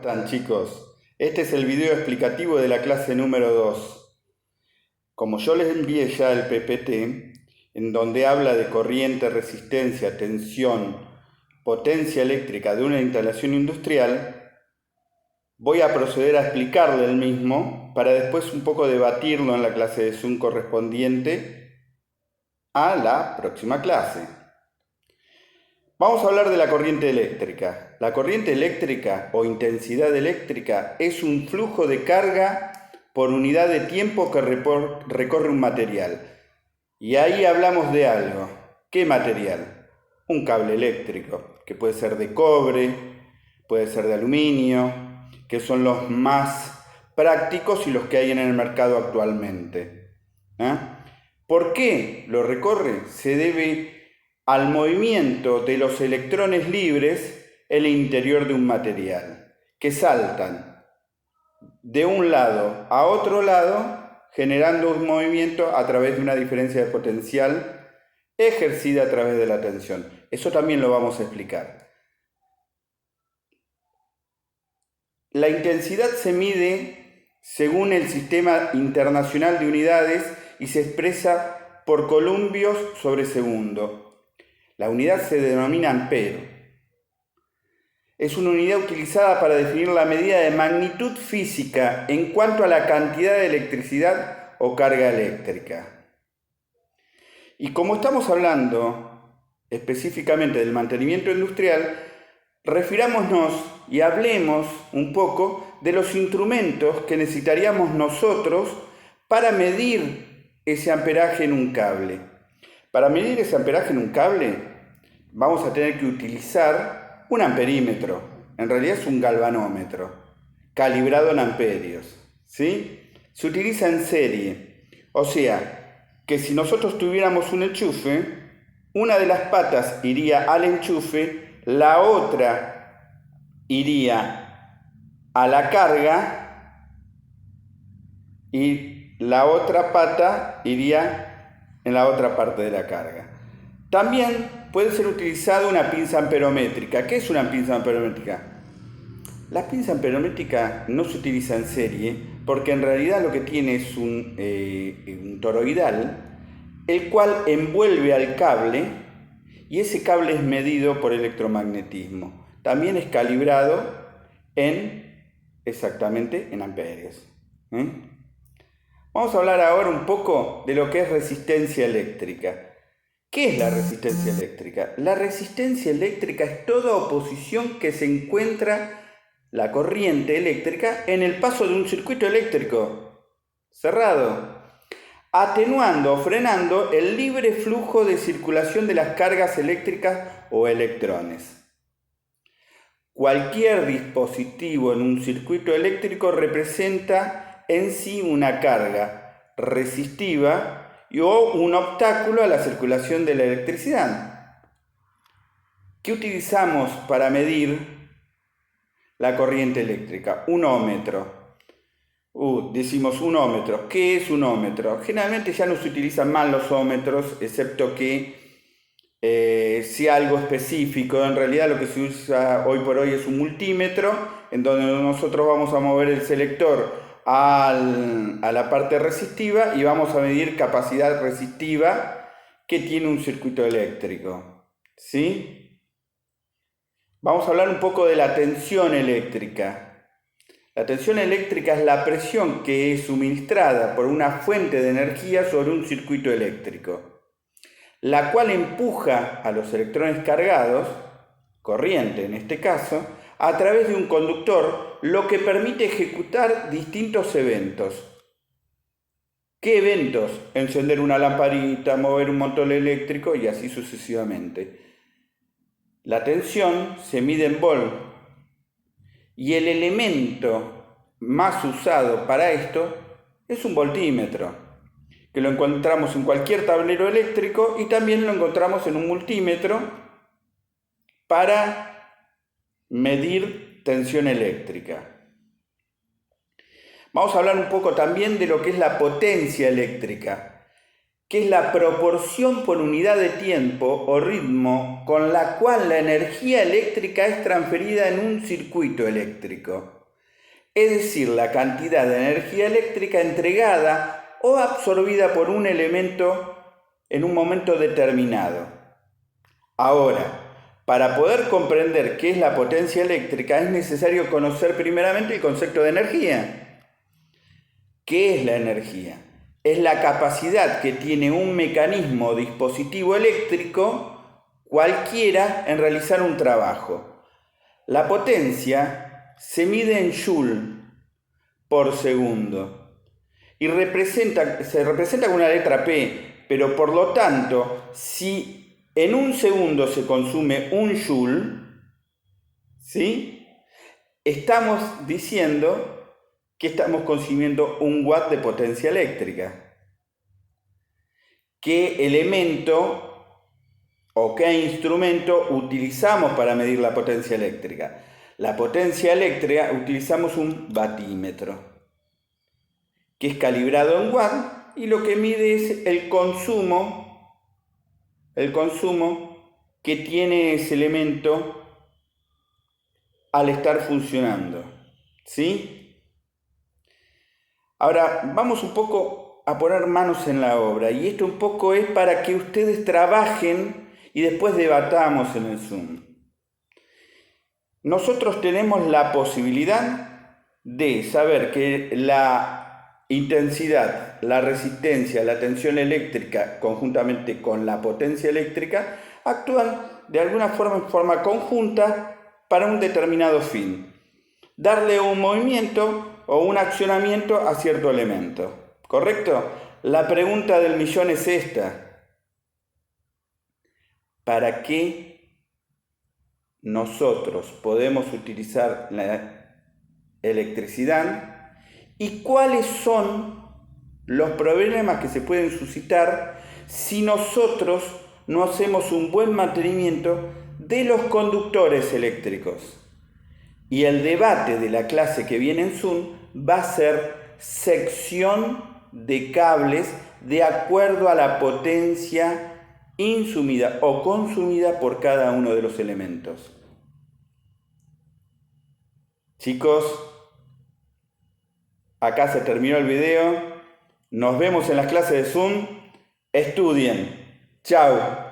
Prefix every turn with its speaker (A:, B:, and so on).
A: ¿Están, chicos? Este es el video explicativo de la clase número 2. Como yo les envié ya el PPT, en donde habla de corriente, resistencia, tensión, potencia eléctrica de una instalación industrial, voy a proceder a explicarle el mismo para después un poco debatirlo en la clase de Zoom correspondiente a la próxima clase. Vamos a hablar de la corriente eléctrica. La corriente eléctrica o intensidad eléctrica es un flujo de carga por unidad de tiempo que recorre un material. Y ahí hablamos de algo. ¿Qué material? Un cable eléctrico, que puede ser de cobre, puede ser de aluminio, que son los más prácticos y los que hay en el mercado actualmente. ¿Por qué lo recorre? Se debe al movimiento de los electrones libres en el interior de un material, que saltan de un lado a otro lado, generando un movimiento a través de una diferencia de potencial ejercida a través de la tensión. Eso también lo vamos a explicar. La intensidad se mide según el Sistema Internacional de Unidades y se expresa por columbios sobre segundo. La unidad se denomina ampero. Es una unidad utilizada para definir la medida de magnitud física en cuanto a la cantidad de electricidad o carga eléctrica. Y como estamos hablando específicamente del mantenimiento industrial, refirámonos y hablemos un poco de los instrumentos que necesitaríamos nosotros para medir ese amperaje en un cable. Para medir ese amperaje en un cable, vamos a tener que utilizar un amperímetro. En realidad es un galvanómetro, calibrado en amperios, ¿sí? Se utiliza en serie. O sea, que si nosotros tuviéramos un enchufe, una de las patas iría al enchufe, la otra iría a la carga y la otra pata iría en la otra parte de la carga. También puede ser utilizada una pinza amperométrica. ¿Qué es una pinza amperométrica? La pinza amperométrica no se utiliza en serie porque en realidad lo que tiene es un toroidal, el cual envuelve al cable y ese cable es medido por electromagnetismo. También es calibrado exactamente en amperios. Vamos a hablar ahora un poco de lo que es resistencia eléctrica. ¿Qué es la resistencia eléctrica? La resistencia eléctrica es toda oposición que se encuentra la corriente eléctrica en el paso de un circuito eléctrico cerrado, atenuando o frenando el libre flujo de circulación de las cargas eléctricas o electrones. Cualquier dispositivo en un circuito eléctrico representa en sí una carga resistiva o un obstáculo a la circulación de la electricidad. ¿Qué utilizamos para medir la corriente eléctrica? Un ohmmetro. Decimos un ohmmetro. ¿Qué es un ohmmetro? Generalmente ya no se utilizan más los ohmmetros, excepto que sea algo específico. En realidad lo que se usa hoy por hoy es un multímetro, en donde nosotros vamos a mover el selector a la parte resistiva y vamos a medir capacidad resistiva que tiene un circuito eléctrico, ¿sí? Vamos a hablar un poco de la tensión eléctrica. La tensión eléctrica es la presión que es suministrada por una fuente de energía sobre un circuito eléctrico, la cual empuja a los electrones cargados, corriente en este caso, a través de un conductor, lo que permite ejecutar distintos eventos. ¿Qué eventos? Encender una lamparita, mover un motor eléctrico y así sucesivamente. La tensión se mide en volt y el elemento más usado para esto es un voltímetro, que lo encontramos en cualquier tablero eléctrico y también lo encontramos en un multímetro para medir tensión eléctrica. Vamos a hablar un poco también de lo que es la potencia eléctrica. que es la proporción por unidad de tiempo o ritmo con la cual la energía eléctrica es transferida en un circuito eléctrico. Es decir, la cantidad de energía eléctrica entregada o absorbida por un elemento en un momento determinado. Ahora, para poder comprender qué es la potencia eléctrica es necesario conocer primeramente el concepto de energía. ¿Qué es la energía? Es la capacidad que tiene un mecanismo o dispositivo eléctrico cualquiera en realizar un trabajo. La potencia se mide en Joule por segundo y se representa con una letra P, pero por lo tanto, si en un segundo se consume un Joule, ¿sí? Estamos diciendo que estamos consumiendo un watt de potencia eléctrica. ¿Qué elemento o qué instrumento utilizamos para medir la potencia eléctrica? La potencia eléctrica utilizamos un batímetro, que es calibrado en watt y lo que mide es el consumo que tiene ese elemento al estar funcionando, ¿sí? Ahora, vamos un poco a poner manos en la obra, y esto un poco es para que ustedes trabajen y después debatamos en el Zoom. Nosotros tenemos la posibilidad de saber que la intensidad, la resistencia, la tensión eléctrica, conjuntamente con la potencia eléctrica, actúan de alguna forma en forma conjunta para un determinado fin. Darle un movimiento o un accionamiento a cierto elemento. ¿Correcto? La pregunta del millón es esta. ¿Para qué nosotros podemos utilizar la electricidad? ¿Y cuáles son los problemas que se pueden suscitar si nosotros no hacemos un buen mantenimiento de los conductores eléctricos? Y el debate de la clase que viene en Zoom va a ser sección de cables de acuerdo a la potencia insumida o consumida por cada uno de los elementos. Chicos, acá se terminó el video. Nos vemos en las clases de Zoom. Estudien. Chao.